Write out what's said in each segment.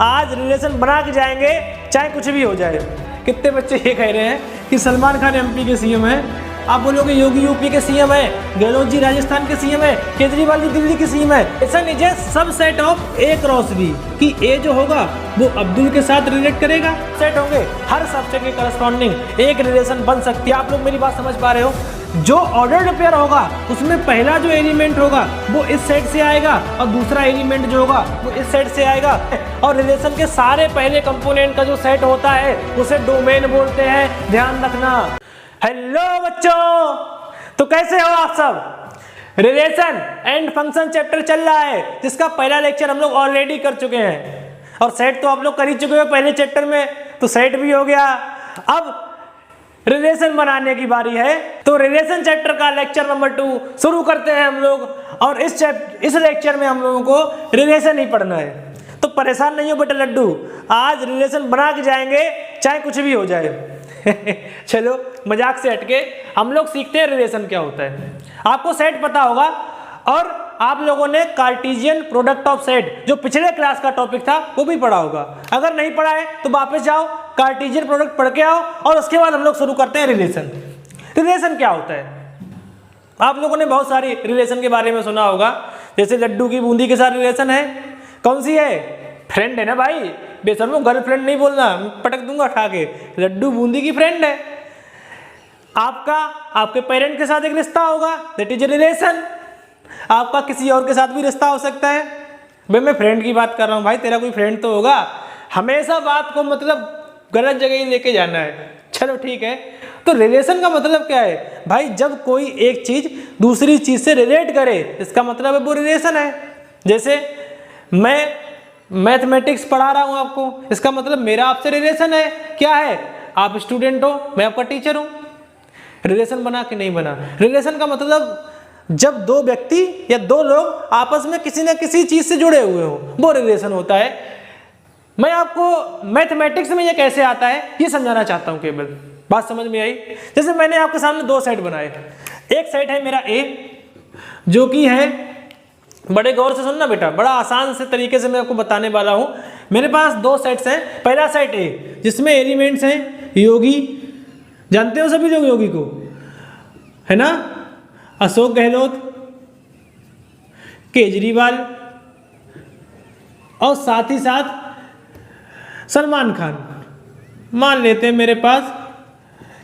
आज रिलेशन बना के जाएंगे चाहे कुछ भी हो जाए। कितने बच्चे ये कह रहे हैं कि सलमान खान एमपी के सीएम है, आप बोलोगे योगी यूपी के सीएम है, गहलोत जी राजस्थान के सीएम है, केजरीवाल जी दिल्ली के सीएम है। ऐसा नहीं है subset of A cross B कि ए जो होगा वो अब्दुल के साथ रिलेट करेगा, सेट होंगे हर सब्जेक्ट के करस्पॉन्डिंग एक रिलेशन बन सकती है। आप लोग मेरी बात समझ पा रहे हो? जो ऑर्डर्ड पेयर होगा उसमें पहला जो एलिमेंट होगा वो इस सेट से आएगा और दूसरा एलिमेंट जो होगा वो इस सेट से आएगा। और रिलेशन के सारे पहले कंपोनेंट का जो सेट होता है उसे डोमेन बोलते हैं, ध्यान रखना। हेलो बच्चों, तो कैसे हो आप सब? रिलेशन एंड फंक्शन चैप्टर चल रहा है जिसका पहला लेक्चर हम लोग ऑलरेडी कर चुके हैं और सेट तो आप लोग कर ही चुके हो पहले चैप्टर में, तो सेट भी हो गया। अब रिलेशन बनाने की बारी है, तो रिलेशन चैप्टर का लेक्चर नंबर 2 शुरू करते हैं हम लोग। और इस लेक्चर में हम लोगों को रिलेशन ही पढ़ना है, तो परेशान नहीं हो बेटा लड्डू, आज रिलेशन बना के जाएंगे चाहे कुछ भी हो जाए। चलो मजाक से हटके हम लोग सीखते हैं रिलेशन क्या होता है। आपको सेट पता होगा और आप लोगों ने कार्टेशियन प्रोडक्ट ऑफ सेट जो पिछले क्लास का टॉपिक था वो भी पढ़ा होगा। अगर नहीं पढ़ा है तो वापस जाओ, कार्टेशियन प्रोडक्ट पढ़ के आओ और उसके बाद हम लोग शुरू करते हैं रिलेशन। रिलेशन क्या होता है? आप लोगों ने बहुत सारी रिलेशन के बारे में सुना होगा, जैसे लड्डू की बूंदी के साथ रिलेशन है। कौन सी है? फ्रेंड है ना भाई, बेशर्मो गर्लफ्रेंड नहीं बोलना, पटक दूंगा उठा के। लड्डू बूंदी की फ्रेंड है। आपका आपके पेरेंट के साथ एक रिश्ता होगा, दैट इज ए रिलेशन। आपका किसी और के साथ भी रिश्ता हो सकता है। भाई मैं फ्रेंड की बात कर रहा हूँ, भाई तेरा कोई फ्रेंड तो होगा। हमेशा बात को मतलब गलत जगह ही लेके जाना है। चलो ठीक है, तो रिलेशन का मतलब क्या है भाई? जब कोई एक चीज दूसरी चीज से रिलेट करे, इसका मतलब है वो रिलेशन है। जैसे मैं मैथमेटिक्स पढ़ा रहा हूँ आपको, इसका मतलब मेरा आपसे रिलेशन है। क्या है? आप स्टूडेंट हो, मैं आपका टीचर हूँ। रिलेशन बना कि नहीं बना? रिलेशन का मतलब जब दो व्यक्ति या दो लोग आपस में किसी न किसी चीज से जुड़े हुए हो, वो रिलेशन होता है। मैं आपको मैथमेटिक्स में ये कैसे आता है ये समझाना चाहता हूँ, केवल बात समझ में आई? जैसे मैंने आपके सामने दो सेट बनाए। एक सेट है मेरा ए, जो कि है, बड़े गौर से सुनना बेटा, बड़ा आसान से तरीके से मैं आपको बताने वाला हूँ। मेरे पास दो सेट्स हैं। पहला सेट ए जिसमें एलिमेंट्स हैं योगी, जानते हो सभी लोग योगी को, है ना? अशोक गहलोत, केजरीवाल और साथ ही साथ सलमान खान। मान लेते हैं मेरे पास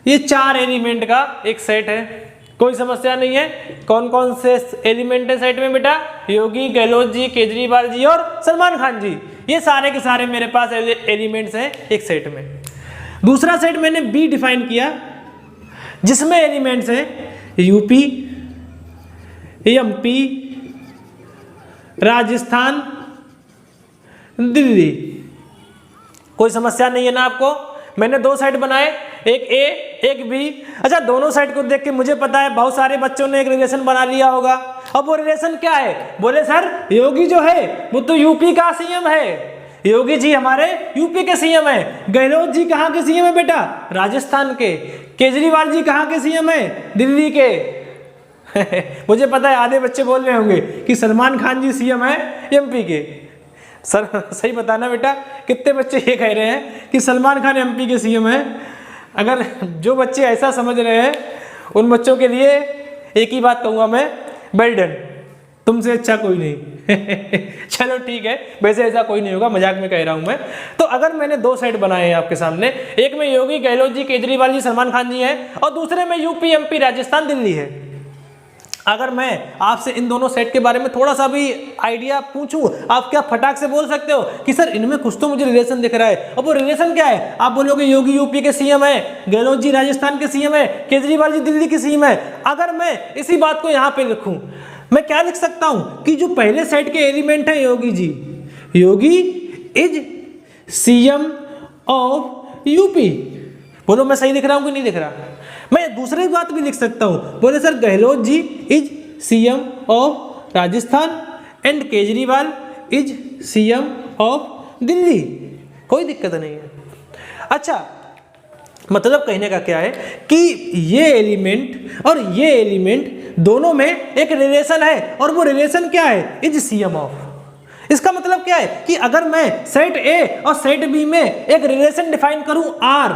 ये 4 एलिमेंट का एक सेट है। कोई समस्या नहीं है। कौन कौन से एलिमेंट है सेट में बेटा? योगी, गहलोत जी, केजरीवाल जी और सलमान खान जी। ये सारे के सारे मेरे पास एलिमेंट्स हैं एक सेट में। दूसरा सेट मैंने बी डिफाइन किया, जिसमें एलिमेंट्स हैं यूपी, एमपी, राजस्थान, दिल्ली। कोई समस्या नहीं है ना आपको? मैंने दो सेट बनाए, एक ए एक बी। अच्छा, दोनों साइड को देख के मुझे पता है बहुत सारे बच्चों ने एक रिलेशन बना लिया होगा। अब वो रिलेशन क्या है? बोले सर योगी जो है वो तो यूपी का सीएम है, योगी जी हमारे यूपी के सीएम है। गहलोत जी कहाँ के सीएम है बेटा? राजस्थान के। केजरीवाल जी कहाँ के सीएम है? दिल्ली के। मुझे पता है आधे बच्चे बोल रहे होंगे कि सलमान खान जी सीएम है एमपी के। सर सही बताना बेटा, कितने बच्चे ये कह रहे हैं कि सलमान खान एमपी के सीएम है? अगर जो बच्चे ऐसा समझ रहे हैं उन बच्चों के लिए एक ही बात कहूँगा मैं, वेल डन, तुमसे अच्छा कोई नहीं। चलो ठीक है, वैसे ऐसा कोई नहीं होगा, मजाक में कह रहा हूँ मैं। तो अगर मैंने दो सेट बनाए हैं आपके सामने, एक में योगी, गहलोत जी, केजरीवाल जी, सलमान खान जी हैं और दूसरे में यूपी, एमपी, राजस्थान, दिल्ली है। अगर मैं आपसे इन दोनों सेट के बारे में थोड़ा सा भी आइडिया पूछूं, आप क्या फटाक से बोल सकते हो कि सर इनमें कुछ तो मुझे रिलेशन दिख रहा है? और वो रिलेशन क्या है? आप बोलोगे योगी यूपी के सीएम है, गहलोत जी राजस्थान के सीएम है, केजरीवाल जी दिल्ली के सीएम है। अगर मैं इसी बात को यहाँ पे लिखूं, मैं क्या लिख सकता हूं कि जो पहले सेट के एलिमेंट है योगी जी, योगी इज सीएम ऑफ यूपी। बोलो मैं सही लिख रहा हूं कि नहीं लिख रहा? मैं दूसरी बात भी लिख सकता हूं, बोले sir Gehlot ji is CM of Rajasthan and Kejriwal is CM of Delhi. कोई दिक्कत नहीं है। अच्छा, मतलब कहने का क्या है कि ये एलिमेंट और ये एलिमेंट दोनों में एक रिलेशन है और वो रिलेशन क्या है? Is CM of. इसका मतलब क्या है कि अगर मैं सेट ए और सेट बी में एक रिलेशन डिफाइन करूं आर,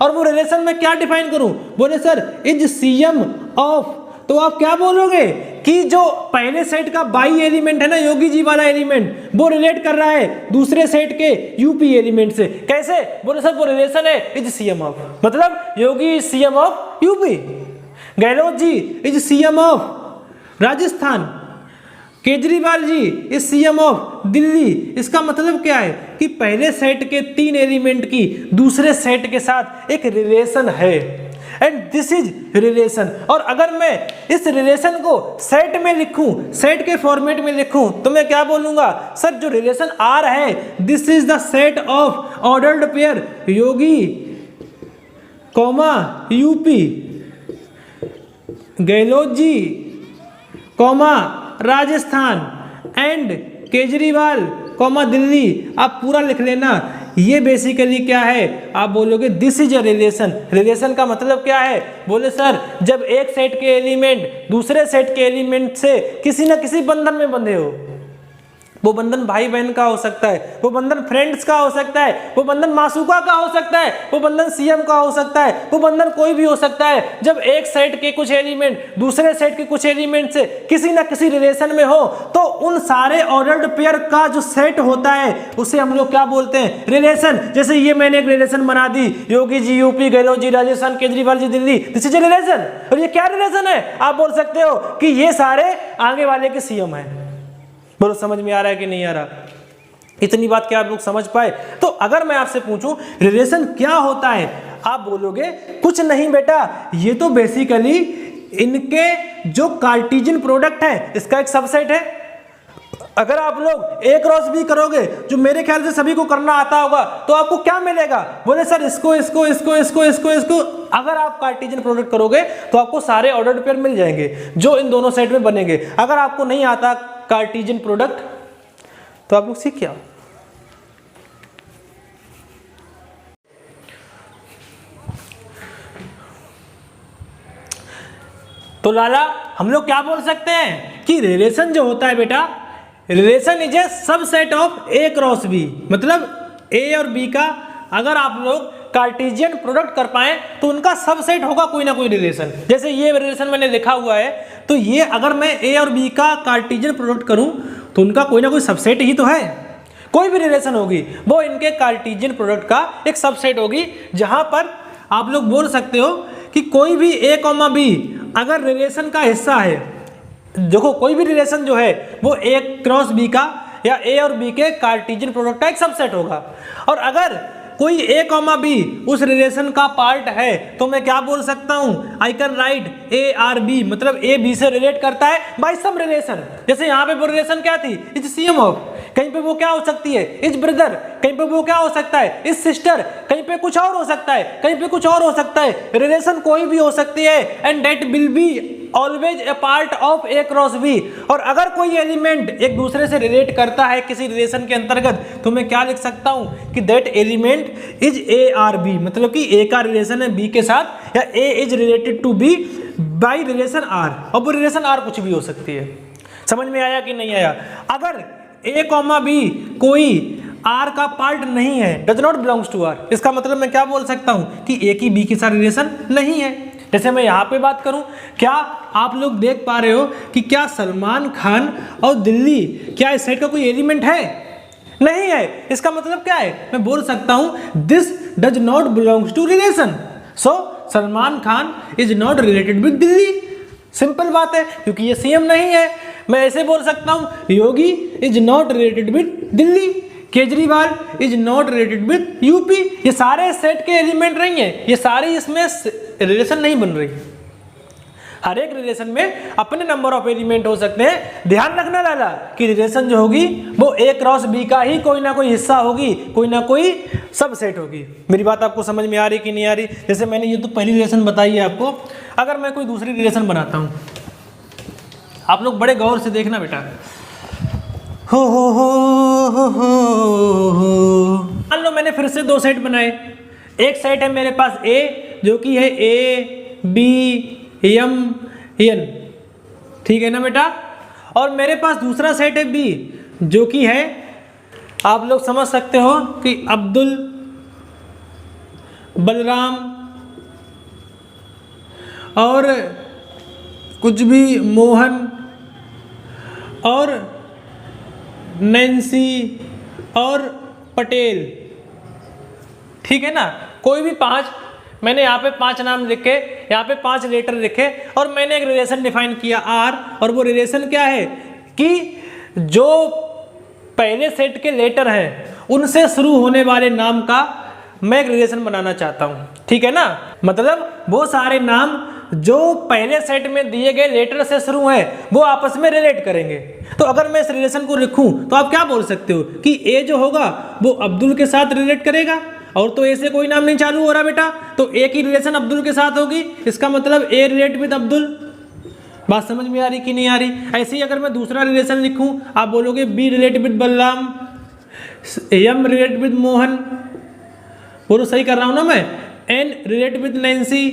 और वो रिलेशन में क्या डिफाइन करूं, बोले सर इज सीएम ऑफ, तो आप क्या बोलोगे कि जो पहले सेट का बाई एलिमेंट है ना, योगी जी वाला एलिमेंट, वो रिलेट कर रहा है दूसरे सेट के यूपी एलिमेंट से। कैसे, बोले सर वो रिलेशन है इज सीएम ऑफ, मतलब Yogi is CM of UP, Gehlot ji is CM of Rajasthan, Kejriwal ji is CM of Delhi. इसका मतलब क्या है कि पहले सेट के 3 एलिमेंट की दूसरे सेट के साथ एक रिलेशन है, एंड दिस इज रिलेशन। और अगर मैं इस रिलेशन को सेट में लिखूं, सेट के फॉर्मेट में लिखूं, तो मैं क्या बोलूंगा, सर जो रिलेशन आर है this is the set of ordered pair Yogi comma UP, Gehlot ji comma Rajasthan and Kejriwal comma Delhi. आप पूरा लिख लेना। ये बेसिकली क्या है, आप बोलोगे this is a relation. Relation का मतलब क्या है, बोले सर जब एक सेट के एलिमेंट दूसरे सेट के एलिमेंट से किसी न किसी बंधन में बंधे हो, वो बंधन भाई बहन का हो सकता है, वो बंधन फ्रेंड्स का हो सकता है, वो बंधन मासूका का हो सकता है, वो बंधन सीएम का हो सकता है, वो बंधन कोई भी हो सकता है। जब एक सेट के कुछ एलिमेंट दूसरे सेट के कुछ एलिमेंट से किसी ना किसी रिलेशन में हो, तो उन सारे ऑर्डर्ड पेयर का जो सेट होता है उसे हम लोग क्या बोलते हैं, रिलेशन। जैसे ये मैंने एक रिलेशन बना दी, Yogi ji UP, Gehlot ji Rajasthan, Kejriwal ji Delhi, this is a relation. और ये क्या रिलेशन है, आप बोल सकते हो कि ये सारे आगे वाले के सीएम है। बोलो समझ में आ रहा है कि नहीं आ रहा, इतनी बात क्या आप लोग समझ पाए। तो अगर मैं आपसे पूछूं रिलेशन क्या होता है, आप बोलोगे कुछ नहीं बेटा, ये तो बेसिकली इनके जो कार्टेशियन प्रोडक्ट है इसका एक सबसेट है। अगर आप लोग ए क्रॉस बी करोगे, जो मेरे ख्याल से सभी को करना आता होगा, तो आपको क्या मिलेगा, बोले सर इसको इसको इसको इसको इसको इसको। अगर आप कार्टेशियन प्रोडक्ट करोगे तो आपको सारे ऑर्डर्ड पेयर मिल जाएंगे जो इन दोनों सेट में बनेंगे। अगर आपको नहीं आता कार्टेशियन प्रोडक्ट तो आप लोग सीख क्या, तो लाला हम लोग क्या बोल सकते हैं कि रिलेशन जो होता है बेटा, relation is a subset of A cross B, मतलब ए और बी का अगर आप लोग कार्टेशियन प्रोडक्ट कर पाए तो उनका सबसेट होगा कोई ना कोई रिलेशन। जैसे ये रिलेशन मैंने लिखा हुआ है, तो ये अगर मैं ए और बी का कार्टेशियन प्रोडक्ट करूं तो उनका कोई ना कोई सबसेट ही तो है। कोई भी रिलेशन होगी वो इनके कार्टेशियन प्रोडक्ट का एक सबसेट होगी, जहां पर आप लोग बोल सकते हो कि कोई भी ए कॉमा बी अगर रिलेशन का हिस्सा है, देखो कोई भी रिलेशन जो है वो ए क्रॉस बी का या ए और बी के कार्टेशियन प्रोडक्ट का एक सबसेट होगा। और अगर कोई ए कॉमा बी उस रिलेशन का पार्ट है तो मैं क्या बोल सकता हूं, I can write A R B, मतलब ए बी से रिलेट करता है बाय सम रिलेशन। जैसे यहाँ पे वो रिलेशन क्या थी, इज सीएम ऑफ, कहीं पे वो क्या हो सकती है, इज ब्रदर, कहीं पे वो क्या हो सकता है, इज सिस्टर, कहीं पे कुछ और हो सकता है, कहीं पे कुछ और हो सकता है। रिलेशन कोई भी हो सकती है, and that will be always a part of A cross B. और अगर कोई एलिमेंट एक दूसरे से रिलेट करता है किसी रिलेशन के अंतर्गत, तो मैं क्या लिख सकता हूं कि that element is A R B, मतलब कि ए का रिलेशन है बी के साथ, या A is related to B by relation R. और वो रिलेशन आर कुछ भी हो सकती है। समझ में आया कि नहीं आया। अगर ए कॉमा बी कोई आर का पार्ट नहीं है, does not belongs to R, इसका मतलब मैं क्या बोल सकता हूं कि ए की बी के साथ रिलेशन नहीं है। जैसे मैं यहाँ पे बात करूं, क्या आप लोग देख पा रहे हो कि क्या सलमान खान और दिल्ली क्या इस सेट का कोई एलिमेंट है, नहीं है। इसका मतलब क्या है, मैं बोल सकता हूं this does not belongs to relation, so Salman Khan is not related with Delhi. Simple बात है, क्योंकि ये सीएम नहीं है। मैं ऐसे बोल सकता हूं Yogi is not related with Delhi, Kejriwal is not related with UP. ये सारे सेट के एलिमेंट नहीं है, ये सारे इसमें रिलेशन नहीं बन रही। हर एक रिलेशन में अपने नंबर ऑफ एलिमेंट हो सकते हैं। ध्यान रखना लाला कि रिलेशन जो होगी वो ए क्रॉस बी का ही कोई ना कोई हिस्सा होगी, कोई ना कोई सबसेट होगी। मेरी बात आपको समझ में आ रही कि नहीं आ रही। जैसे मैंने ये तो पहली रिलेशन बताई है आपको, अगर मैं कोई दूसरी रिलेशन बनाता हूं, आप लोग बड़े गौर से देखना बेटा। हो मान लो मैंने फिर से 2 सेट बनाए। एक सेट है मेरे पास ए, जो कि है ए बी एम एन, ठीक है ना बेटा। और मेरे पास दूसरा सेट है बी, जो कि है, आप लोग समझ सकते हो कि अब्दुल, बलराम और कुछ भी, मोहन और नैन्सी और पटेल, ठीक है ना। कोई भी 5, मैंने यहाँ पे 5 नाम लिखे, यहाँ पे 5 लेटर लिखे और मैंने एक रिलेशन डिफाइन किया आर, और वो रिलेशन क्या है कि जो पहले सेट के लेटर हैं उनसे शुरू होने वाले नाम का मैं एक रिलेशन बनाना चाहता हूँ, ठीक है ना। मतलब वो सारे नाम जो पहले सेट में दिए गए लेटर से शुरू हैं वो आपस में रिलेट करेंगे। तो अगर मैं इस रिलेशन को लिखूं तो आप क्या बोल सकते हो कि ए जो होगा वो अब्दुल के साथ रिलेट करेगा, और तो ए से कोई नाम नहीं चालू हो रहा बेटा, तो ए की रिलेशन अब्दुल के साथ होगी, इसका मतलब ए रिलेट विद अब्दुल। बात समझ में आ रही कि नहीं आ रही? ऐसे ही अगर मैं दूसरा रिलेशन लिखूं, आप बोलोगे B relate with Balram, M relate with Mohan, बोलो सही कर रहा हूं ना मैं, एन रिलेट विद नैन्सी।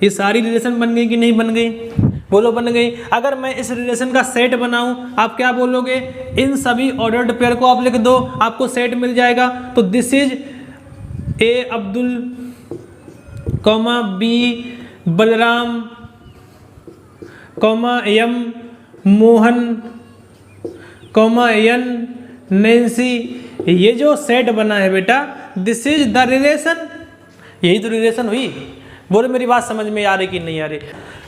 ये सारी रिलेशन बन गई कि नहीं बन गई? बोलो बन गई। अगर मैं इस रिलेशन का सेट बनाऊं, आप क्या बोलोगे? इन सभी ऑर्डर्ड पेयर को आप लिख दो, आपको सेट मिल जाएगा। तो this is A Abdul comma B Balram comma M Mohan comma N Nancy. ये जो सेट बना है बेटा, दिस इज द रिलेशन। यही तो रिलेशन हुई। बोलो मेरी बात समझ में आ रही कि नहीं आ रही?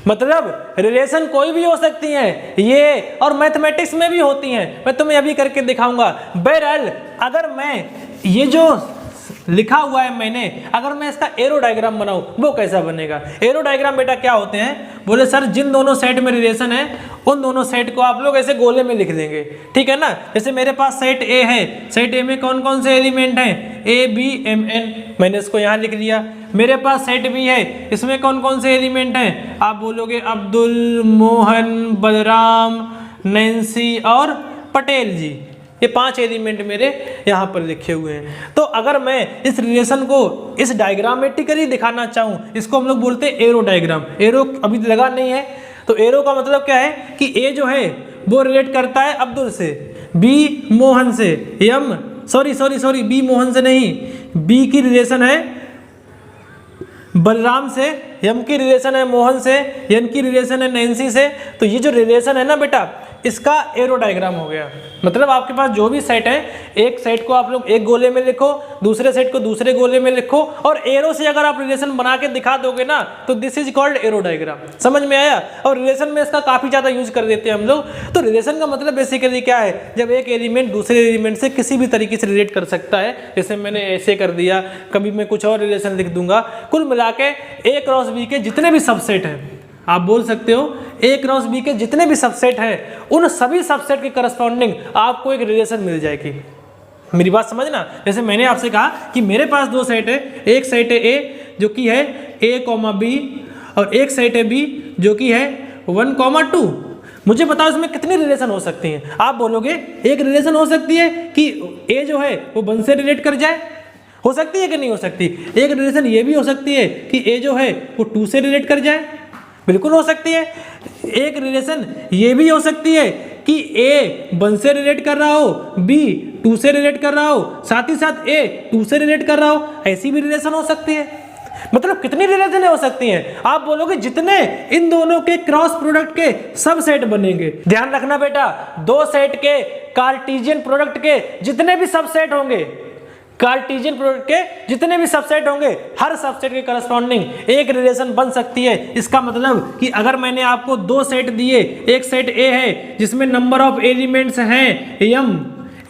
मतलब रिलेशन कोई भी हो सकती है ये, और मैथमेटिक्स में भी होती हैं, मैं तुम्हें अभी करके दिखाऊंगा। बहरहाल अगर मैं ये जो लिखा हुआ है मैंने, अगर मैं इसका एरो डायग्राम बनाऊं वो कैसा बनेगा? एरो डायग्राम बेटा क्या होते हैं? बोले सर जिन दोनों सेट में रिलेशन है उन दोनों सेट को आप लोग ऐसे गोले में लिख देंगे, ठीक है ना। जैसे मेरे पास सेट ए है, सेट ए में कौन कौन से एलिमेंट हैं? ए बी एम एन, मैंने इसको यहाँ लिख लिया। मेरे पास सेट बी है, इसमें कौन कौन से एलिमेंट हैं? आप बोलोगे अब्दुल, मोहन, बलराम, नैन्सी और पटेल जी। ये 5 एलिमेंट मेरे यहाँ पर लिखे हुए हैं। तो अगर मैं इस रिलेशन को इस डायग्रामेटिकली दिखाना चाहूँ, इसको हम लोग बोलते हैं एरो डायग्राम। एरो अभी लगा नहीं है, तो एरो का मतलब क्या है कि ए जो है वो रिलेट करता है अब्दुल से, बी मोहन से, एम सॉरी बी मोहन से नहीं, बी की रिलेशन है बलराम से, एम की रिलेशन है मोहन से, एन की रिलेशन है नैन्सी से। तो ये जो रिलेशन है ना बेटा, इसका एरो डायग्राम हो गया। मतलब आपके पास जो भी सेट है, एक सेट को आप लोग एक गोले में लिखो, दूसरे सेट को दूसरे गोले में लिखो, और एरो से अगर आप रिलेशन बना के दिखा दोगे ना, तो this is called arrow diagram. समझ में आया? और रिलेशन में इसका काफी ज्यादा यूज कर देते हैं हम लोग। तो रिलेशन का मतलब बेसिकली क्या है? जब एक एलिमेंट दूसरे एलिमेंट से किसी भी तरीके से रिलेट कर सकता है, जैसे मैंने ऐसे कर दिया, कभी मैं कुछ और रिलेशन लिख दूंगा। कुल मिला के ए क्रॉस बी के जितने भी सबसेट हैं, आप बोल सकते हो ए क्रॉस बी के जितने भी सबसेट हैं, उन सभी सबसेट के करस्पॉन्डिंग आपको एक रिलेशन मिल जाएगी। मेरी बात समझना। जैसे मैंने आपसे कहा कि मेरे पास 2 सेट है, एक सेट है ए जो कि है ए कॉमा बी, और एक सेट है बी जो कि है 1 कॉमा 2। मुझे बताओ इसमें कितनी रिलेशन हो सकती हैं? आप बोलोगे एक रिलेशन हो सकती है कि ए जो है वो 1 से रिलेट कर जाए। हो सकती है कि नहीं हो सकती? एक रिलेशन ये भी हो सकती है कि ए जो है वो 2 से रिलेट कर जाए। बिल्कुल हो सकती है। एक रिलेशन ये भी हो सकती है कि ए 1 से रिलेट कर रहा हो, बी 2 से रिलेट कर रहा हो, साथ ही साथ ए 2 से रिलेट कर रहा हो। ऐसी भी रिलेशन हो सकती है। मतलब कितनी रिलेशन हो सकती हैं? आप बोलोगे जितने इन दोनों के क्रॉस प्रोडक्ट के सब सेट बनेंगे। ध्यान रखना बेटा, 2 सेट के कार्टेशियन प्रोडक्ट के जितने भी सब सेट होंगे, कार्टेशियन प्रोडक्ट के जितने भी सबसेट होंगे, हर सबसेट के करस्पॉन्डिंग एक रिलेशन बन सकती है। इसका मतलब कि अगर मैंने आपको 2 सेट दिए, एक सेट ए है जिसमें नंबर ऑफ एलिमेंट्स हैं m,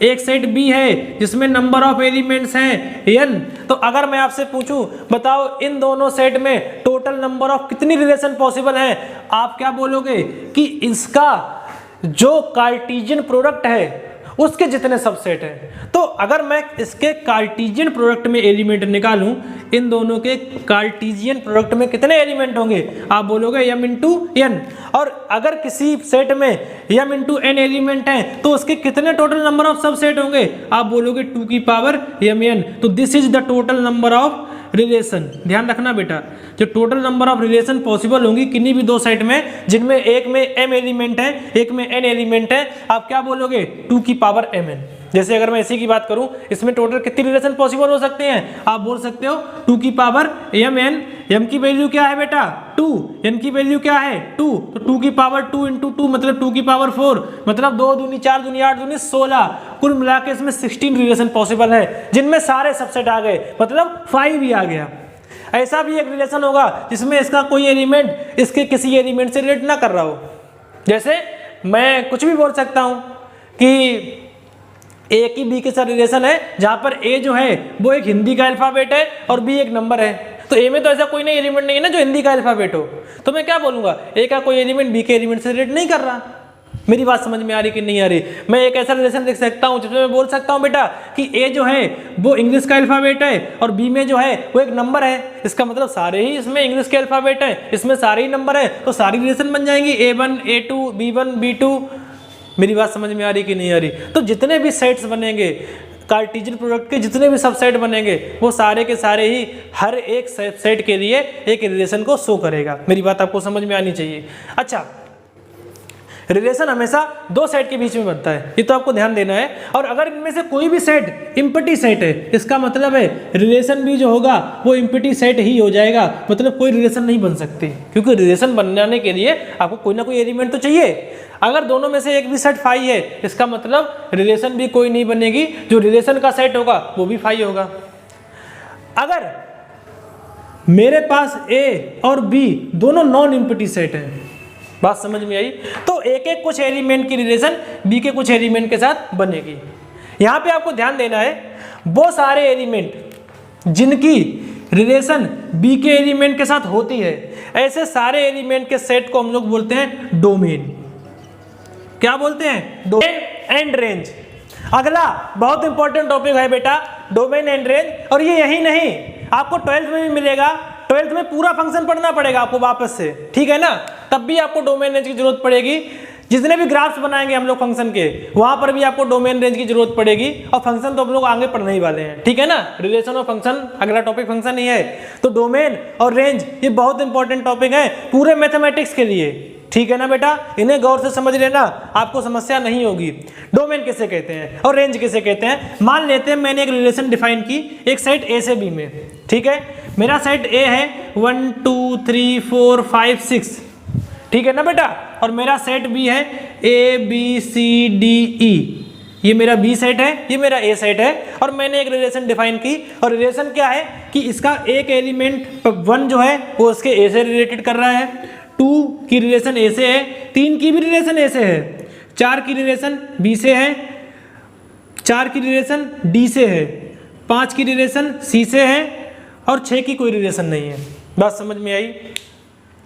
एक सेट बी है जिसमें नंबर ऑफ एलिमेंट्स हैं n, तो अगर मैं आपसे पूछूं बताओ इन दोनों सेट में टोटल नंबर ऑफ कितनी रिलेशन पॉसिबल है, आप क्या बोलोगे कि इसका जो कार्टेशियन प्रोडक्ट है उसके जितने सबसेट हैं। तो अगर मैं इसके कार्टेशियन प्रोडक्ट में एलिमेंट निकालूं, इन दोनों के कार्टेशियन प्रोडक्ट में कितने एलिमेंट होंगे, आप बोलोगे m इंटू एन। और अगर किसी सेट में m इंटू एन एलिमेंट हैं तो उसके कितने टोटल नंबर ऑफ सबसेट होंगे, आप बोलोगे 2 की पावर mn। तो this is the total number of relation, ध्यान रखना बेटा, जो total number of relation possible होंगी किन्हीं भी दो सेट में जिनमें एक में m एलिमेंट है एक में n एलिमेंट है, आप क्या बोलोगे 2 की पावर mn। जैसे अगर मैं इसी की बात करूं, इसमें टोटल कितने रिलेशन पॉसिबल हो सकते हैं, आप बोल सकते हो 2 की पावर mn। m की वैल्यू क्या है बेटा 2, n की वैल्यू क्या है 2, तो 2 की पावर 2 इंटू 2 मतलब 2 की पावर 4, मतलब 2 दूनी 4 दूनी 8 दूनी 16, कुल मिला के इसमें 16 रिलेशन पॉसिबल है जिनमें सारे सबसेट आ गए, मतलब 5 ही आ गया। ऐसा भी एक रिलेशन होगा जिसमें इसका कोई एलिमेंट इसके किसी एलिमेंट से रिलेट ना कर रहा हो। जैसे मैं कुछ भी बोल सकता हूं कि ए की बी के साथ रिलेशन है जहां पर ए जो है वो एक हिंदी का अल्फाबेट है और बी एक नंबर है, तो ए में तो ऐसा कोई नहीं एलिमेंट नहीं है ना जो हिंदी का अल्फाबेट हो, तो मैं क्या बोलूंगा ए का कोई एलिमेंट बी के एलिमेंट से रिलेट नहीं कर रहा। मेरी बात समझ में आ रही कि नहीं आ रही? मैं एक ऐसा रिलेशन देख सकता हूं जिसमें मैं बोल सकता हूं बेटा कि ए जो है वो इंग्लिश का अल्फाबेट है और बी में जो है वो एक नंबर है, इसका मतलब सारे ही इसमें इंग्लिश के अल्फाबेट है, इसमें सारे ही नंबर है, तो सारी रिलेशन बन जाएंगी A1 A2 B1 B2। मेरी बात समझ में आ रही कि नहीं आ रही? तो जितने भी सेट्स बनेंगे कार्टेशियन प्रोडक्ट के, जितने भी सबसेट बनेंगे वो सारे के सारे ही हर एक सेट के लिए एक रिलेशन को शो करेगा। मेरी बात आपको समझ में आनी चाहिए। अच्छा, रिलेशन हमेशा दो सेट के बीच में बनता है, ये तो आपको ध्यान देना है। और अगर इनमें से कोई भी सेट इम्पटी सेट है, इसका मतलब है रिलेशन भी जो होगा वो इम्पटी सेट ही हो जाएगा, मतलब कोई रिलेशन नहीं बन सकती, क्योंकि रिलेशन बनाने के लिए आपको कोई ना कोई एलिमेंट तो चाहिए। अगर दोनों में से एक भी सेट फाई है, इसका मतलब रिलेशन भी कोई नहीं बनेगी, जो रिलेशन का सेट होगा वो भी फाई होगा। अगर मेरे पास ए और बी दोनों नॉन इम्पटी सेट हैं, बात समझ में आई, तो एक एक कुछ एलिमेंट की रिलेशन बी के कुछ एलिमेंट के साथ बनेगी। यहां पे आपको ध्यान देना है, वो सारे एलिमेंट जिनकी रिलेशन बी के एलिमेंट के साथ होती है, ऐसे सारे एलिमेंट के सेट को हम लोग बोलते हैं डोमेन। क्या बोलते हैं? Domain and range. अगला बहुत इंपॉर्टेंट टॉपिक है बेटा डोमेन एंड रेंज, और ये यही नहीं आपको 12th में भी मिलेगा। 12th में पूरा फंक्शन पढ़ना पड़ेगा आपको वापस से, ठीक है ना, तब भी आपको डोमेन रेंज की जरूरत पड़ेगी। जितने भी ग्राफ्स बनाएंगे हम लोग फंक्शन के, वहां पर भी आपको डोमेन रेंज की जरूरत पड़ेगी, और फंक्शन तो हम लोग आगे पढ़ने ही वाले हैं, ठीक है ना। रिलेशन और फंक्शन अगला टॉपिक फंक्शन ही है, तो डोमेन और रेंज ये बहुत इंपॉर्टेंट टॉपिक है पूरे मैथमेटिक्स के लिए, ठीक है ना बेटा। इन्हें गौर से समझ लेना, आपको समस्या नहीं होगी। डोमेन किसे कहते हैं और रेंज किसे कहते हैं? मान लेते हैं मैंने एक रिलेशन डिफाइन की एक सेट ए से बी में, ठीक है। मेरा सेट ए है 1 2 3 4 5 6, ठीक है ना बेटा, और मेरा सेट बी है ABCDE, ये मेरा बी सेट है, ये मेरा ए सेट है, और मैंने एक रिलेशन डिफाइन की, और रिलेशन क्या है कि इसका एक एलिमेंट 1 जो है वो उसके ए से रिलेटेड कर रहा है, 2 की रिलेशन ए से है, 3 की भी रिलेशन ए से है, 4 की रिलेशन बी से है, 4 की रिलेशन डी से है, 5 की रिलेशन सी से है, और 6 की कोई रिलेशन नहीं है। बात समझ में आई?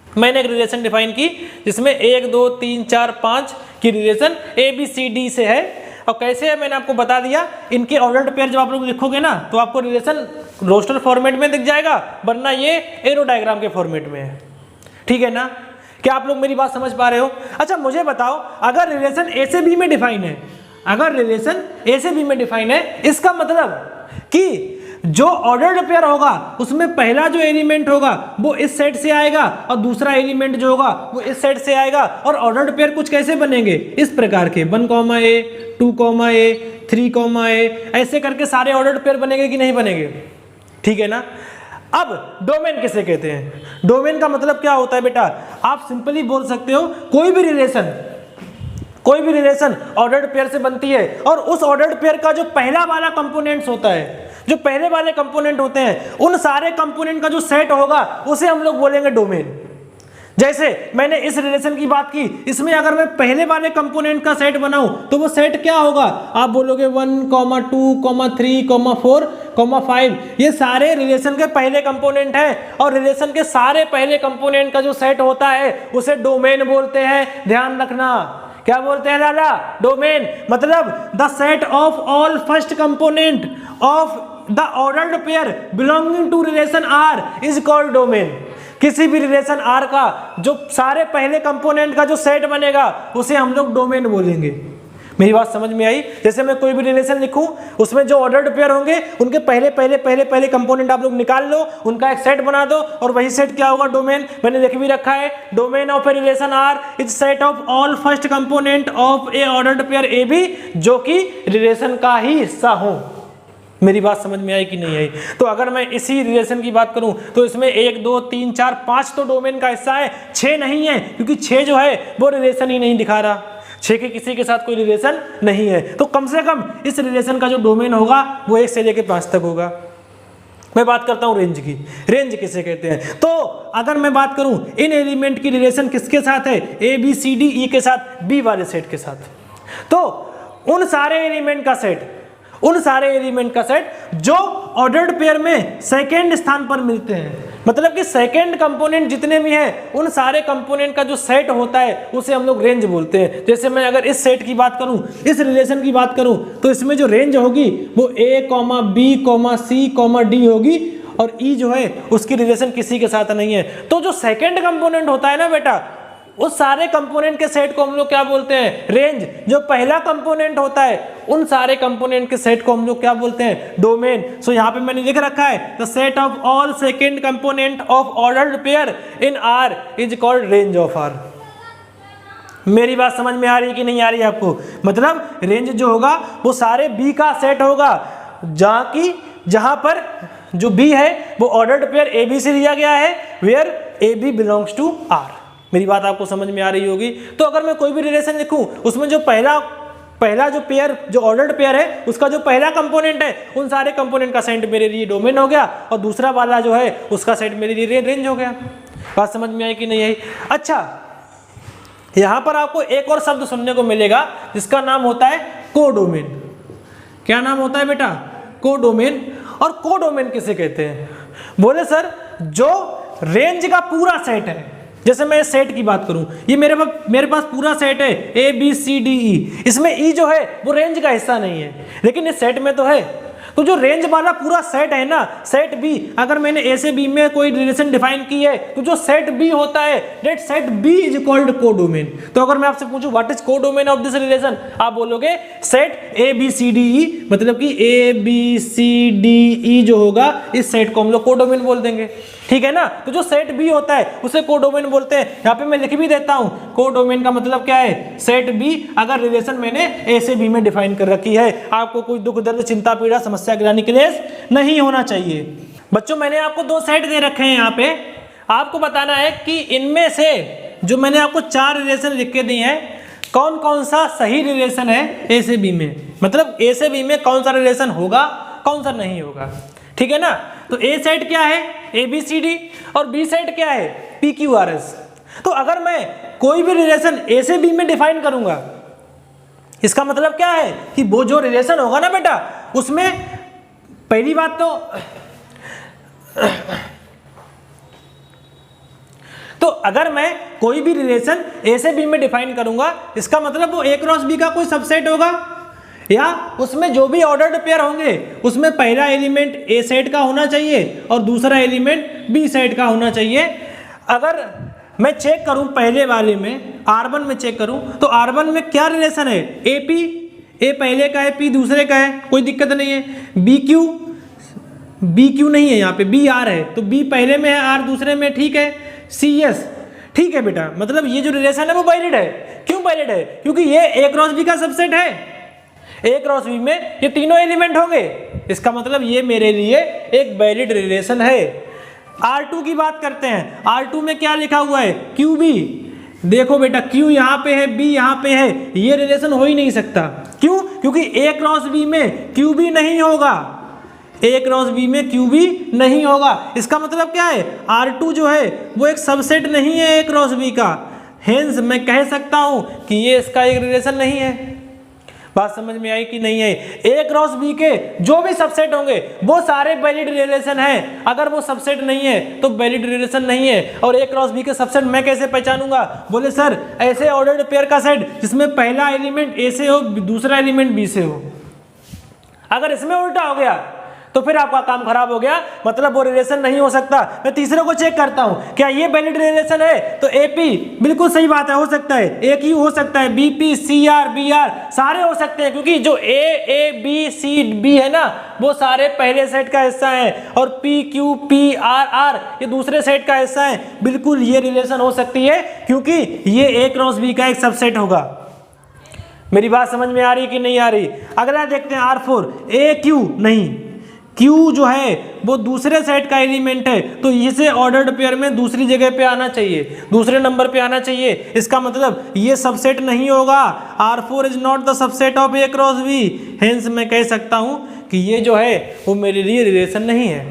मैंने एक रिलेशन डिफाइन की जिसमें 1 2 3 4 5 की रिलेशन ABCD से है, और कैसे है मैंने आपको बता दिया। इनके ऑर्डर्ड पेयर जब आप लोग लिखोगे ना तो आपको रिलेशन रोस्टर फॉर्मेट में दिख जाएगा, वरना ये एरो डायग्राम के फॉर्मेट में है, ठीक है ना। क्या आप लोग मेरी बात समझ पा रहे हो? अच्छा मुझे बताओ, अगर रिलेशन ए से बी में डिफाइन है, अगर रिलेशन ए से बी में डिफाइन है, इसका मतलब कि जो ऑर्डर्ड पेयर होगा उसमें पहला जो एलिमेंट होगा वो इस सेट से आएगा, और दूसरा एलिमेंट जो होगा वो इस सेट से आएगा, और ऑर्डर्ड पेयर कुछ कैसे बनेंगे? इस प्रकार के 1, A 2, A 3, A, ऐसे करके सारे ऑर्डर्ड पेयर बनेंगे कि नहीं बनेंगे, ठीक है ना। अब डोमेन किसे कहते हैं? डोमेन का मतलब क्या होता है बेटा? आप सिंपली बोल सकते हो कोई भी रिलेशन ऑर्डर्ड पेयर से बनती है, और उस ऑर्डर्ड पेयर का जो पहला वाला कंपोनेंट्स होता है, जो पहले वाले कंपोनेंट होते हैं, उन सारे कंपोनेंट का जो सेट होगा उसे हम लोग बोलेंगे डोमेन। जैसे मैंने इस रिलेशन की बात की, इसमें अगर मैं पहले वाले कंपोनेंट का सेट बनाऊं तो वो सेट क्या होगा? आप बोलोगे 1, 2, 3, 4, 5, ये सारे रिलेशन के पहले कंपोनेंट हैं, और रिलेशन के सारे पहले कंपोनेंट का जो सेट होता है उसे डोमेन बोलते हैं। ध्यान रखना, क्या बोलते हैं लाला? डोमेन। मतलब the set of all first component of the ordered pair belonging to relation R is called domain. किसी भी रिलेशन आर का जो सारे पहले कंपोनेंट का जो सेट बनेगा उसे हम लोग डोमेन बोलेंगे। मेरी बात समझ में आई? जैसे मैं कोई भी रिलेशन लिखूं, उसमें जो ऑर्डर्ड पेयर होंगे उनके पहले कंपोनेंट आप लोग निकाल लो, उनका एक सेट बना दो, और वही सेट क्या होगा? डोमेन। मैंने लिख भी रखा है, domain of a relation R is set of all first component of a ordered pair A B जो कि रिलेशन का ही हिस्सा हो। मेरी बात समझ में आई कि नहीं आई? तो अगर मैं इसी रिलेशन की बात करूं तो इसमें 1 2 3 4 5 तो डोमेन का हिस्सा है, 6 नहीं है, क्योंकि 6 जो है वो रिलेशन ही नहीं दिखा रहा, 6 के किसी के साथ कोई रिलेशन नहीं है। तो कम से कम इस रिलेशन का जो डोमेन होगा वो 1 से लेकर 5 तक होगा। मैं बात करता हूं रेंज की। रेंज किसे कहते हैं? तो अगर मैं बात करूं इन एलिमेंट की रिलेशन किसके साथ है? ए बी सी डी ई के साथ, बी वाले सेट के साथ। तो उन सारे एलिमेंट का सेट जो ऑर्डर्ड पेयर में सेकेंड स्थान पर मिलते हैं, मतलब कि सेकेंड कंपोनेंट जितने भी हैं उन सारे कंपोनेंट का जो सेट होता है उसे हम लोग रेंज बोलते हैं। जैसे मैं अगर इस सेट की बात करूं, इस रिलेशन की बात करूं, तो इसमें जो रेंज होगी वो A, B, C, D होगी, और E जो है उसकी रिलेशन किसी के साथ नहीं है। तो जो सेकेंड कंपोनेंट होता है ना बेटा, उस सारे कंपोनेंट के सेट को हम लोग क्या बोलते हैं? रेंज। जो पहला कंपोनेंट होता है उन सारे कंपोनेंट के सेट को हम लोग क्या बोलते हैं? डोमेन। सो यहाँ पे मैंने लिख रखा है the set of all second component of ordered pair in R is called range of R. मेरी बात समझ में आ रही है कि नहीं आ रही है आपको? मतलब रेंज जो होगा वो सारे बी का सेट होगा, जहां पर जो बी है वो ऑर्डर्ड पेयर ए बी से लिया गया है, where A B belongs to R. मेरी बात आपको समझ में आ रही होगी? तो अगर मैं कोई भी रिलेशन लिखूं, उसमें जो पहला जो पेयर, जो ऑर्डर्ड पेयर है, उसका जो पहला कंपोनेंट है उन सारे कंपोनेंट का सेट मेरे लिए डोमेन हो गया, और दूसरा वाला जो है उसका सेट मेरे लिए रेंज हो गया। बात समझ में आई कि नहीं आई? अच्छा, यहां पर आपको एक और शब्द सुनने को मिलेगा जिसका नाम होता है कोडोमेन। क्या नाम होता है बेटा? कोडोमेन। और कोडोमेन किसे कहते हैं? बोले सर, जो रेंज का पूरा सेट है। जैसे मैं इस सेट की बात करूं, ये मेरे पास पूरा सेट है ए बी सी डी ई, इसमें ई जो है वो रेंज का हिस्सा नहीं है, लेकिन इस सेट में तो है। तो जो रेंज वाला पूरा सेट है ना, सेट बी, अगर मैंने ए से बी में कोई रिलेशन डिफाइन की है, तो जो सेट बी होता है, that set B is called codomain. तो अगर मैं आपसे पूछूं what is codomain of this relation, आप बोलोगे set A B C D E, मतलब कि ए बी सी डी ई जो होगा इस सेट को हम लोग कोडोमेन बोल देंगे। ठीक है ना? तो जो सेट बी होता है उसे कोडोमेन बोलते हैं। यहाँ पे मैं लिख भी देता हूं, कोडोमेन का मतलब क्या है? सेट बी अगर रिलेशन मैंने ए से बी में डिफाइन कर रखी है। आपको कोई दुख दर्द चिंता पीड़ा समस्या गिरानी क्लेश नहीं होना चाहिए। बच्चों, मैंने आपको 2 सेट दे रखे हैं। यहाँ पे आपको बताना है कि इनमें से जो मैंने आपको 4 रिलेशन लिख के दिए हैं, कौन कौन सा सही रिलेशन है ए से बी में, मतलब ए से बी में कौन सा रिलेशन होगा, कौन सा नहीं होगा। ठीक है ना? तो ए सेट क्या है? ए बी सी डी, और बी सेट क्या है? P Q R S. तो अगर मैं कोई भी रिलेशन ए से बी में डिफाइन करूंगा, इसका मतलब क्या है कि वो जो रिलेशन होगा ना बेटा, उसमें पहली बात तो अगर मैं कोई भी रिलेशन ए से बी में डिफाइन करूंगा, इसका मतलब वो ए क्रॉस बी का कोई सबसेट होगा, या उसमें जो भी ऑर्डर्ड पेयर होंगे उसमें पहला एलिमेंट ए सेट का होना चाहिए और दूसरा एलिमेंट बी सेट का होना चाहिए। अगर मैं चेक करूं पहले वाले में, R1 में चेक करूं, तो R1 में क्या रिलेशन है? ए पी, ए पहले का है, पी दूसरे का है, कोई दिक्कत नहीं है। बी क्यू नहीं है, यहाँ पे बी आर है, तो बी पहले में है, आर दूसरे में, ठीक है। सी एस, ठीक है बेटा, मतलब ये जो रिलेशन है वो वैलिड है। क्यों वैलिड है? क्योंकि ये ए क्रॉस बी का सबसेट है। ए क्रॉस बी में ये तीनों एलिमेंट होंगे, इसका मतलब ये मेरे लिए एक वैलिड रिलेशन है। R2 की बात करते हैं। R2 में क्या लिखा हुआ है? Q B. देखो बेटा, क्यू यहाँ पे है, बी यहाँ पे है, ये रिलेशन हो ही नहीं सकता। क्यों? क्योंकि ए क्रॉस बी में क्यू बी नहीं होगा, ए क्रॉस बी में क्यू बी नहीं होगा। इसका मतलब क्या है? R2 जो है वो एक सबसेट नहीं है ए क्रॉस बी का, हेंस मैं कह सकता हूं कि ये इसका एक रिलेशन नहीं है। बात समझ में आई कि नहीं है? ए क्रॉस बी के जो भी सबसेट होंगे वो सारे वैलिड रिलेशन हैं। अगर वो सबसेट नहीं है तो वैलिड रिलेशन नहीं है। और ए क्रॉस बी के सबसेट मैं कैसे पहचानूंगा? बोले सर, ऐसे ऑर्डर्ड पेयर का सेट जिसमें पहला एलिमेंट ए से हो, दूसरा एलिमेंट बी से हो। अगर इसमें उल्टा हो गया तो फिर आपका काम खराब हो गया, मतलब वो रिलेशन नहीं हो सकता। मैं तीसरे को चेक करता हूं, क्या ये वैलिड रिलेशन है? तो एपी बिल्कुल सही बात है, हो सकता है। ए क्यू हो सकता है, बीपी, सीआर, बीआर सारे हो सकते हैं, क्योंकि जो ए बी सी बी है ना, वो सारे पहले सेट का हिस्सा है, और P Q P R R ये दूसरे सेट का हिस्सा है। बिल्कुल ये रिलेशन हो सकती है, क्योंकि ये ए क्रॉस बी का एक सबसेट होगा। मेरी बात समझ में आ रही कि नहीं आ रही? अगला देखते हैं R4, ए क्यू नहीं, क्यू जो है वो दूसरे सेट का एलिमेंट है, तो इसे ऑर्डर्ड पेयर में दूसरी जगह पे आना चाहिए, दूसरे नंबर पे आना चाहिए। इसका मतलब ये सबसेट नहीं होगा। R4 is not the subset of A cross B, hence मैं कह सकता हूं कि ये जो है वो मेरे लिए रिलेशन नहीं है।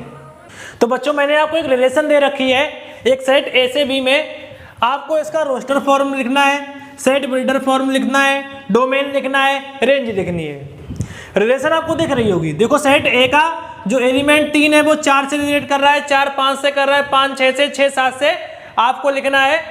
तो बच्चों मैंने आपको एक रिलेशन दे रखी है, एक सेट ए से बी में, आपको इसका रोस्टर फॉर्म लिखना है, सेट बिल्डर फॉर्म लिखना है, डोमेन लिखना है, रेंज लिखनी है। रिलेशन आपको दिख रही होगी, देखो सेट ए का जो एलिमेंट 3 है वो 4 से रिलेट कर रहा है, 4 5 से कर रहा है, 5 6 से, 6 7 से। आपको लिखना है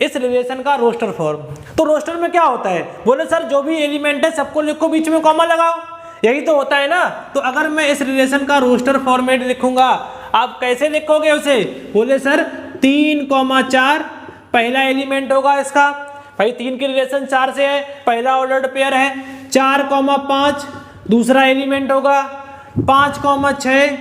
इस रिलेशन का रोस्टर फॉर्म। तो रोस्टर में क्या होता है? बोले सर जो भी एलिमेंट है सबको लिखो, बीच में कॉमा लगाओ, यही तो होता है ना। तो अगर मैं इस रिलेशन का रोस्टर फॉर्मेट लिखूंगा, आप कैसे लिखोगे उसे? बोले सर 3,4 पहला एलिमेंट होगा इसका, भाई 3 की रिलेशन 4 से है, पहला ऑर्डर्ड पेयर है। 4,5 दूसरा एलिमेंट होगा, 5,6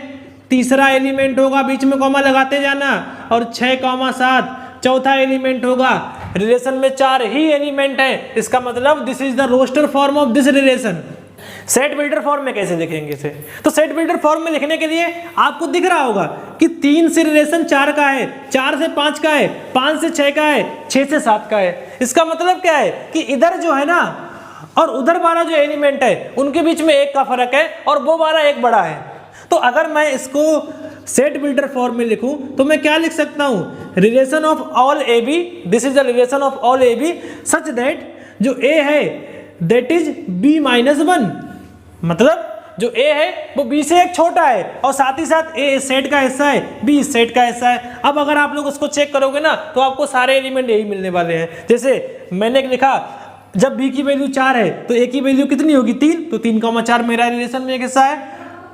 तीसरा एलिमेंट होगा, बीच में कॉमा लगाते जाना, और 6,7 चौथा एलिमेंट होगा। रिलेशन में 4 ही एलिमेंट है, इसका मतलब this is the roster form of this relation. Set builder form में कैसे लिखेंगे इसे? तो सेट बिल्डर फॉर्म में लिखने के लिए आपको दिख रहा होगा कि 3 से रिलेशन 4 का है, 4 से 5 का है, 5 से 6 का है, 6 से 7 का है। इसका मतलब क्या है कि इधर जो है ना और उधर वाला जो एलिमेंट है उनके बीच में 1 का फर्क है, और वो वाला 1 बड़ा है। तो अगर मैं इसको सेट बिल्डर फॉर्म में लिखूं तो मैं क्या लिख सकता हूं? Relation of all A B, this is the relation of all A B such that जो ए है दैट इज b-1, मतलब जो a है वो b से 1 छोटा है, और साथ ही साथ a इस सेट का हिस्सा है, b इस सेट का हिस्सा है। अब अगर आप लोग उसको चेक करोगे ना तो आपको सारे एलिमेंट यही मिलने वाले हैं। जैसे मैंने लिखा जब b की वैल्यू 4 है तो a की वैल्यू कितनी होगी? 3, तो 3,4 मेरा रिलेशन में एक हिस्सा है।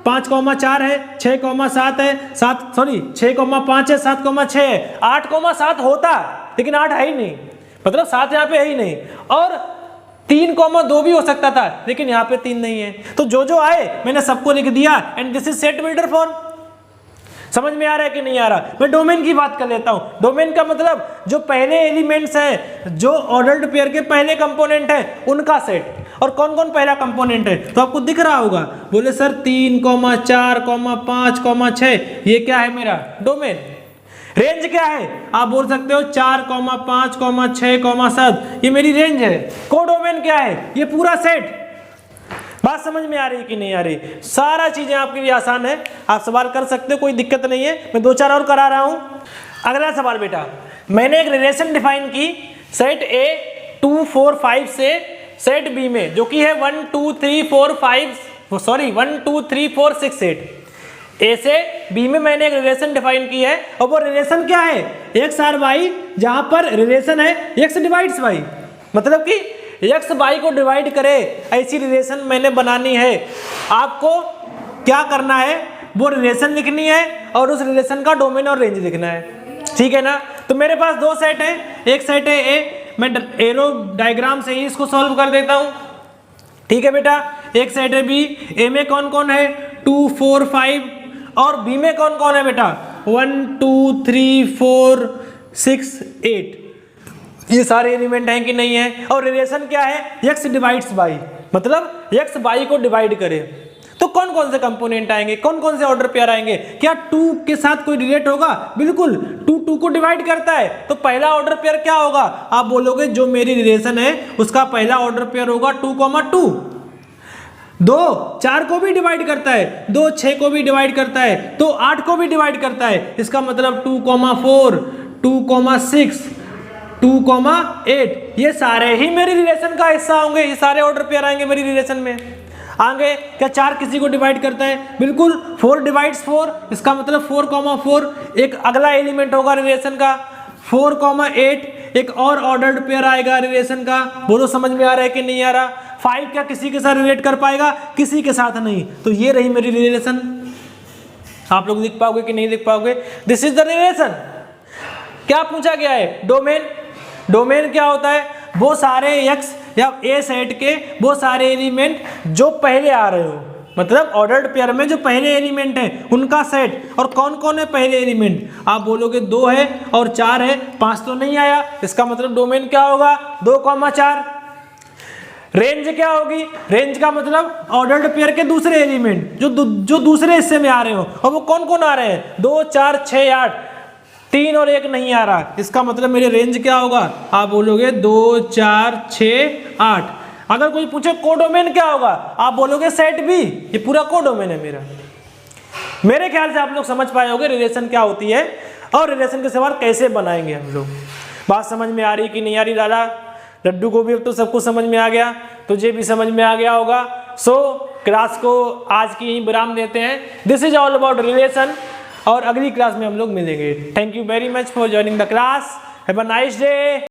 5,4 है, 6,7 है, 6,5 है, 7,6 है, 8,7 होता, लेकिन 8 है ही नहीं, मतलब 7 यहाँ पे है ही नहीं, और 3,2 भी हो सकता था, लेकिन यहाँ पे 3 नहीं है। तो जो आए मैंने सबको लिख दिया, and this is set builder form. समझ में आ रहा है कि नहीं आ रहा? मैं डोमेन की बात कर लेता हूँ। डोमेन का मतलब जो पहले एलिमेंट्स हैं, जो ऑर्डर्ड पेयर के पहले कंपोनेंट हैं, उनका सेट। और कौन कौन पहला कंपोनेंट है तो आपको दिख रहा होगा। बोले सर 3,4, 5, 6 ये क्या है? मेरा डोमेन। रेंज क्या है? आप बोल सकते हो 4, 5, 6, 7 ये मेरी रेंज है। कोडोमेन क्या है? ये पूरा सेट। बात समझ में आ रही कि नहीं आ रही? सारा चीजें आपके लिए आसान है, आप सवाल कर सकते हो, कोई दिक्कत नहीं है। मैं 2-4 और करा रहा हूं। अगला सवाल बेटा, मैंने एक रिलेशन डिफाइन की सेट ए 2, 4, 5 से सेट बी में, जो कि है 1, 2, 3, 4, 6, 8। ए से बी में मैंने एक रिलेशन डिफाइन की है, और वो रिलेशन क्या है? एक्स आर वाई, जहां पर रिलेशन है एक्स डिवाइड्स वाई, मतलब कि एक्स वाई को डिवाइड करे, ऐसी रिलेशन मैंने बनानी है। आपको क्या करना है? वो रिलेशन लिखनी है और उस रिलेशन का डोमेन और रेंज लिखना है, ठीक है ना? तो मेरे पास 2 सेट है, एक सेट है ए, मैं एरो डायग्राम से ही इसको सॉल्व कर देता हूं, ठीक है बेटा? एक सेट है बी, ए में कौन कौन है? 2, 4, 5, और बी में कौन कौन है बेटा? 1, 2, 3, 4, 6, 8 ये सारे एलिमेंट हैं कि नहीं है? और रिलेशन क्या है? x डिवाइड्स y, मतलब x y को डिवाइड करे। तो कौन कौन से कंपोनेंट आएंगे, कौन कौन से ऑर्डर पेयर आएंगे? क्या 2 के साथ कोई रिलेट होगा? बिल्कुल, 2 को डिवाइड करता है, तो पहला ऑर्डर पेयर क्या होगा? आप बोलोगे जो मेरी रिलेशन है उसका पहला ऑर्डर पेयर होगा 2,2। 2 4 को भी डिवाइड करता है, 2 6 को भी डिवाइड करता है, तो 8 को भी डिवाइड करता है। इसका मतलब 2,4, 2,6, 2,8 ये सारे ही मेरी रिलेशन का हिस्सा होंगे। ये सारे ऑर्डर पेयर आएंगे मेरी रिलेशन में। आगे क्या 4 किसी को डिवाइड करता है? बिल्कुल, 4 डिवाइड्स 4, इसका मतलब 4,4 एक अगला एलिमेंट होगा रिलेशन का। 4,8 एक और ऑर्डर्ड पेयर आएगा रिलेशन का। बोलो समझ में आ रहा है कि नहीं आ रहा? 5 क्या किसी के साथ रिलेट कर पाएगा? किसी के साथ नहीं। तो ये रही मेरी रिलेशन। आप लोग लिख पाओगे कि नहीं लिख पाओगे? This is the relation. क्या पूछा गया है? डोमेन। डोमेन क्या होता है? वो सारे x या ए सेट के वो सारे एलिमेंट जो पहले आ रहे हो, मतलब ऑर्डर्ड पेयर में जो पहले एलिमेंट है उनका सेट। और कौन कौन है पहले एलिमेंट? आप बोलोगे 2 है और 4 है, 5 तो नहीं आया, इसका मतलब डोमेन क्या होगा? 2,4। रेंज क्या होगी? रेंज का मतलब ऑर्डर्ड पेयर के दूसरे एलिमेंट जो दूसरे हिस्से में आ रहे हो, और वो कौन कौन आ रहे हैं? 2, 4, 6, 8, 3 और 1 नहीं आ रहा, इसका मतलब मेरे रेंज क्या होगा? आप बोलोगे 2, 4, 6, 8। अगर कोई पूछे कोडोमेन क्या होगा, आप बोलोगे सेट बी। ये पूरा कोडोमेन है मेरा। मेरे ख्याल से आप लोग समझ पाए होंगे रिलेशन क्या होती है और रिलेशन के सवाल कैसे बनाएंगे हम लोग। बात समझ में आ रही कि नहीं आ रही दादा? लड्डू को भी अब तो सब कुछ समझ में आ गया, तुझे भी समझ में आ गया होगा। सो क्लास को आज की यहीं विराम देते हैं। This is all about relation, और अगली क्लास में हम लोग मिलेंगे। Thank you very much for joining the class. Have a nice day.